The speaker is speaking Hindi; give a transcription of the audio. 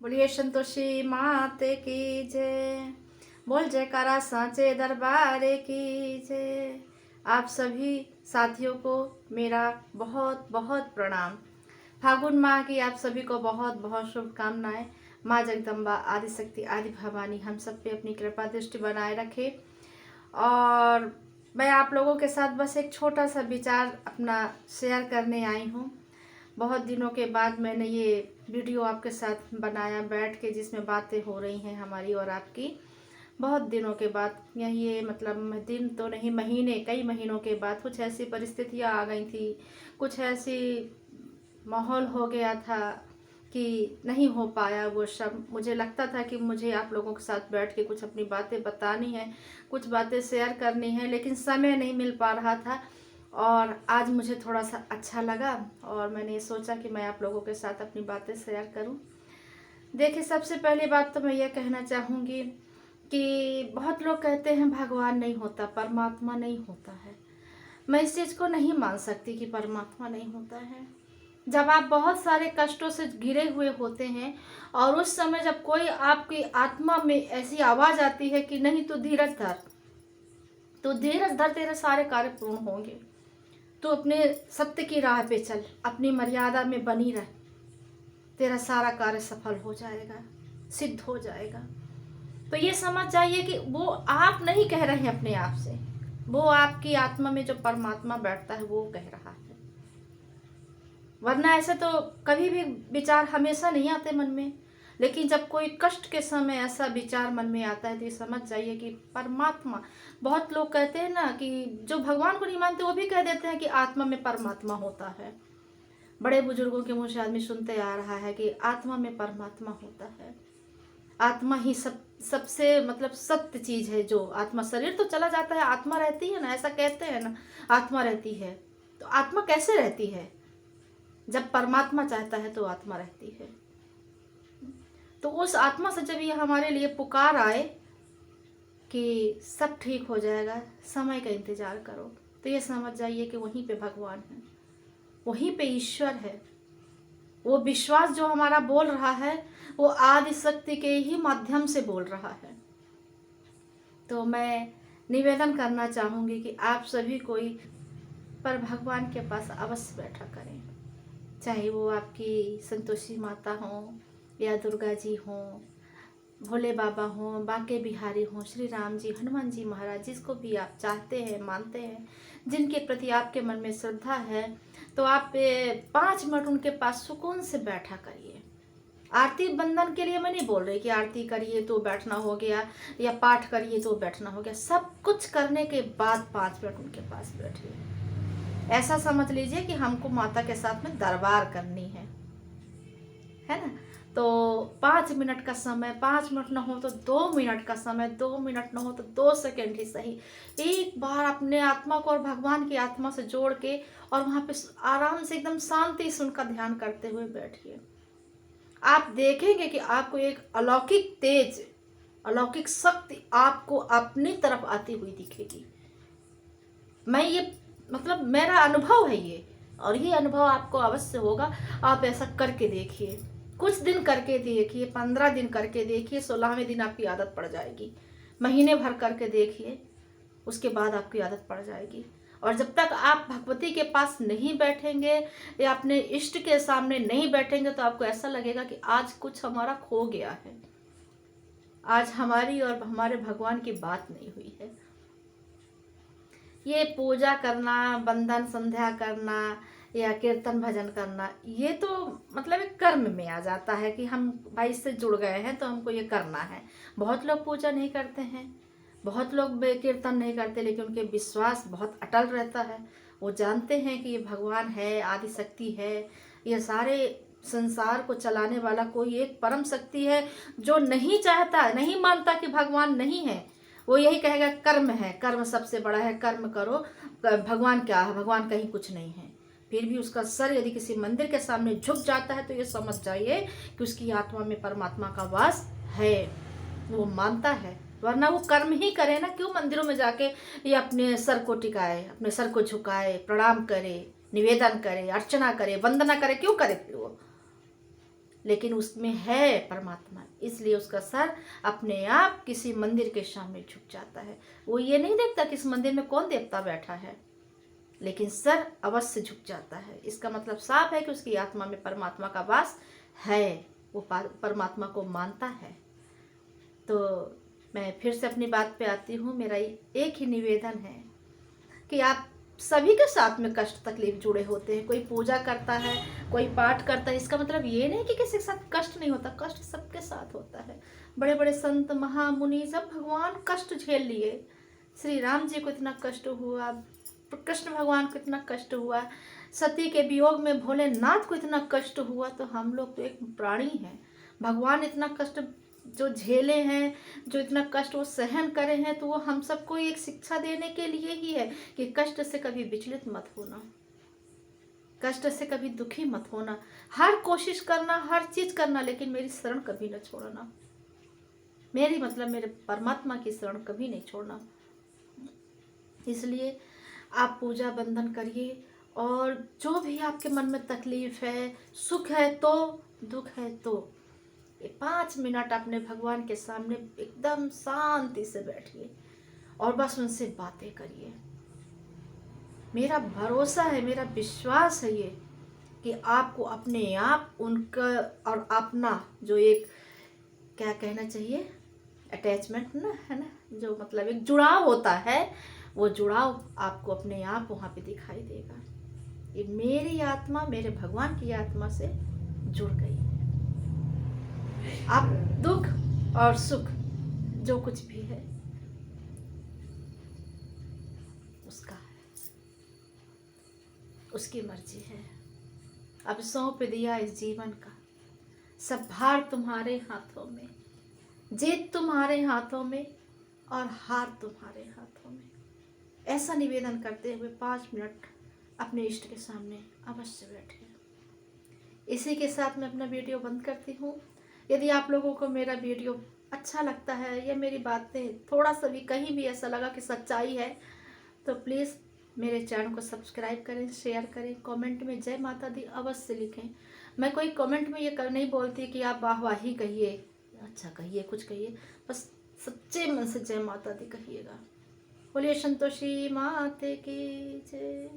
बोलिए संतोषी माते की जय। बोल जयकारा सांचे दरबार की जय। आप सभी साथियों को मेरा बहुत बहुत प्रणाम। फागुन माह की आप सभी को बहुत बहुत शुभकामनाएं। माँ जगदम्बा आदिशक्ति आदि भवानी हम सब पे अपनी कृपा दृष्टि बनाए रखे। और मैं आप लोगों के साथ बस एक छोटा सा विचार अपना शेयर करने आई हूँ। बहुत दिनों के बाद मैंने ये वीडियो आपके साथ बनाया बैठ के, जिसमें बातें हो रही हैं हमारी और आपकी। बहुत दिनों के बाद, ये मतलब दिन तो नहीं, महीने, कई महीनों के बाद कुछ ऐसी परिस्थितियाँ आ गई थी, कुछ ऐसी माहौल हो गया था कि नहीं हो पाया वो सब। मुझे लगता था कि मुझे आप लोगों के साथ बैठ के कुछ अपनी बातें बतानी है, कुछ बातें शेयर करनी है, लेकिन समय नहीं मिल पा रहा था। और आज मुझे थोड़ा सा अच्छा लगा और मैंने ये सोचा कि मैं आप लोगों के साथ अपनी बातें शेयर करूं। देखिए, सबसे पहली बात तो मैं ये कहना चाहूँगी कि बहुत लोग कहते हैं भगवान नहीं होता, परमात्मा नहीं होता है। मैं इस चीज़ को नहीं मान सकती कि परमात्मा नहीं होता है। जब आप बहुत सारे कष्टों से घिरे हुए होते हैं और उस समय जब कोई आपकी आत्मा में ऐसी आवाज़ आती है कि नहीं, तो धीरज धर, तो धीरज धर, तेरे सारे कार्य पूर्ण होंगे। तो अपने सत्य की राह पे चल, अपनी मर्यादा में बनी रह, तेरा सारा कार्य सफल हो जाएगा, सिद्ध हो जाएगा। तो ये समझ जाइए कि वो आप नहीं कह रहे हैं अपने आप से, वो आपकी आत्मा में जो परमात्मा बैठता है वो कह रहा है। वरना ऐसे तो कभी भी विचार हमेशा नहीं आते मन में, लेकिन जब कोई कष्ट के समय ऐसा विचार मन में आता है तो ये समझ जाइए कि परमात्मा। बहुत लोग कहते हैं ना कि जो भगवान को नहीं मानते वो भी कह देते हैं कि आत्मा में परमात्मा होता है। बड़े बुजुर्गों के मुँह से आदमी सुनते आ रहा है कि आत्मा में परमात्मा होता है। आत्मा ही सबसे मतलब सत्य चीज है। जो आत्मा, शरीर तो चला जाता है, आत्मा रहती है ना, ऐसा कहते हैं ना, आत्मा रहती है। तो आत्मा कैसे रहती है? जब परमात्मा चाहता है तो आत्मा रहती है। तो उस आत्मा से जब ये हमारे लिए पुकार आए कि सब ठीक हो जाएगा, समय का इंतजार करो, तो ये समझ जाइए कि वहीं पे भगवान है, वहीं पे ईश्वर है। वो विश्वास जो हमारा बोल रहा है वो आदि शक्ति के ही माध्यम से बोल रहा है। तो मैं निवेदन करना चाहूँगी कि आप सभी कोई पर भगवान के पास अवश्य बैठा करें, चाहे वो आपकी संतोषी माता हो या दुर्गा जी हो, भोले बाबा हो, बांके बिहारी हो, श्री राम जी, हनुमान जी महाराज, जिसको भी आप चाहते हैं, मानते हैं, जिनके प्रति आपके मन में श्रद्धा है, तो आप 5 मिनट उनके पास सुकून से बैठा करिए। आरती बंदन के लिए मैं नहीं बोल रही कि आरती करिए तो बैठना हो गया या पाठ करिए तो बैठना हो गया। सब कुछ करने के बाद 5 मिनट उनके पास बैठिए। ऐसा समझ लीजिए कि हमको माता के साथ में दरबार करनी है ना। तो 5 मिनट का समय, 5 मिनट ना हो तो 2 मिनट का समय, 2 मिनट ना हो तो 2 सेकंड ही सही, एक बार अपने आत्मा को और भगवान की आत्मा से जोड़ के और वहाँ पे आराम से एकदम शांति से उनका ध्यान करते हुए बैठिए। आप देखेंगे कि आपको एक अलौकिक तेज, अलौकिक शक्ति आपको अपनी तरफ आती हुई दिखेगी। मैं ये मतलब मेरा अनुभव है ये, और ये अनुभव आपको अवश्य होगा। आप ऐसा करके देखिए, कुछ दिन करके देखिए, 15 दिन करके देखिए, 16वें दिन आपकी आदत पड़ जाएगी। महीने भर करके देखिए, उसके बाद आपकी आदत पड़ जाएगी। और जब तक आप भगवती के पास नहीं बैठेंगे या अपने इष्ट के सामने नहीं बैठेंगे तो आपको ऐसा लगेगा कि आज कुछ हमारा खो गया है, आज हमारी और हमारे भगवान की बात नहीं हुई है। ये पूजा करना, बंधन संध्या करना या कीर्तन भजन करना, ये तो मतलब एक कर्म में आ जाता है कि हम भाई इससे जुड़ गए हैं तो हमको ये करना है। बहुत लोग पूजा नहीं करते हैं, बहुत लोग कीर्तन नहीं करते, लेकिन उनके विश्वास बहुत अटल रहता है। वो जानते हैं कि ये भगवान है, आदि शक्ति है, ये सारे संसार को चलाने वाला कोई एक परम शक्ति है। जो नहीं चाहता, नहीं मानता कि भगवान नहीं है, वो यही कहेगा कर्म है, कर्म सबसे बड़ा है, कर्म करो, भगवान क्या है, भगवान कहीं कुछ नहीं है। फिर भी उसका सर यदि किसी मंदिर के सामने झुक जाता है तो ये समझ जाइए कि उसकी आत्मा में परमात्मा का वास है, वो मानता है। वरना वो कर्म ही करे ना, क्यों मंदिरों में जाके ये अपने सर को टिकाए, अपने सर को झुकाए, प्रणाम करे, निवेदन करे, अर्चना करे, वंदना करे, क्यों करे? फिर वो लेकिन उसमें है परमात्मा, इसलिए उसका सर अपने आप किसी मंदिर के सामने झुक जाता है। वो ये नहीं देखता कि इस मंदिर में कौन देवता बैठा है, लेकिन सर अवश्य झुक जाता है। इसका मतलब साफ है कि उसकी आत्मा में परमात्मा का वास है, वो परमात्मा को मानता है। तो मैं फिर से अपनी बात पे आती हूँ। मेरा एक ही निवेदन है कि आप सभी के साथ में कष्ट तकलीफ जुड़े होते हैं। कोई पूजा करता है, कोई पाठ करता है, इसका मतलब ये नहीं कि किसी के साथ कष्ट नहीं होता, कष्ट सबके साथ होता है। बड़े बड़े संत महामुनि जब भगवान कष्ट झेल लिए, श्री राम जी को इतना कष्ट हुआ, कृष्ण भगवान को इतना कष्ट हुआ, सती के वियोग में भोलेनाथ को इतना कष्ट हुआ, तो हम लोग तो एक प्राणी हैं। भगवान इतना कष्ट जो झेले हैं, जो इतना कष्ट वो सहन करे हैं, तो वो हम सबको एक शिक्षा देने के लिए ही है कि कष्ट से कभी विचलित मत होना, कष्ट से कभी दुखी मत होना, हर कोशिश करना, हर चीज करना, लेकिन मेरी शरण कभी न छोड़ना। मेरी मतलब मेरे परमात्मा की शरण कभी नहीं छोड़ना। इसलिए आप पूजा बंधन करिए, और जो भी आपके मन में तकलीफ है, सुख है तो, दुख है तो, 5 मिनट अपने भगवान के सामने एकदम शांति से बैठिए और बस उनसे बातें करिए। मेरा भरोसा है, मेरा विश्वास है ये कि आपको अपने आप उनका और अपना जो एक, क्या कहना चाहिए, अटैचमेंट ना है ना, जो मतलब एक जुड़ाव होता है, वो जुड़ाव आपको अपने आप वहाँ पे दिखाई देगा। ये मेरी आत्मा मेरे भगवान की आत्मा से जुड़ गई। आप दुख और सुख जो कुछ भी है उसका है, उसकी मर्जी है। अब सौंप दिया इस जीवन का सब भार तुम्हारे हाथों में, जीत तुम्हारे हाथों में और हार तुम्हारे हाथों में। ऐसा निवेदन करते हुए 5 मिनट अपने इष्ट के सामने अवश्य बैठे। इसी के साथ मैं अपना वीडियो बंद करती हूँ। यदि आप लोगों को मेरा वीडियो अच्छा लगता है या मेरी बातें थोड़ा सा भी कहीं भी ऐसा लगा कि सच्चाई है, तो प्लीज़ मेरे चैनल को सब्सक्राइब करें, शेयर करें, कमेंट में जय माता दी अवश्य लिखें। मैं कोई कमेंट में ये नहीं बोलती कि आप वाहवाही कहिए, अच्छा कहिए, कुछ कहिए, बस सच्चे मन से जय माता दी कहिएगा। बोलिए संतोषी माते की जय।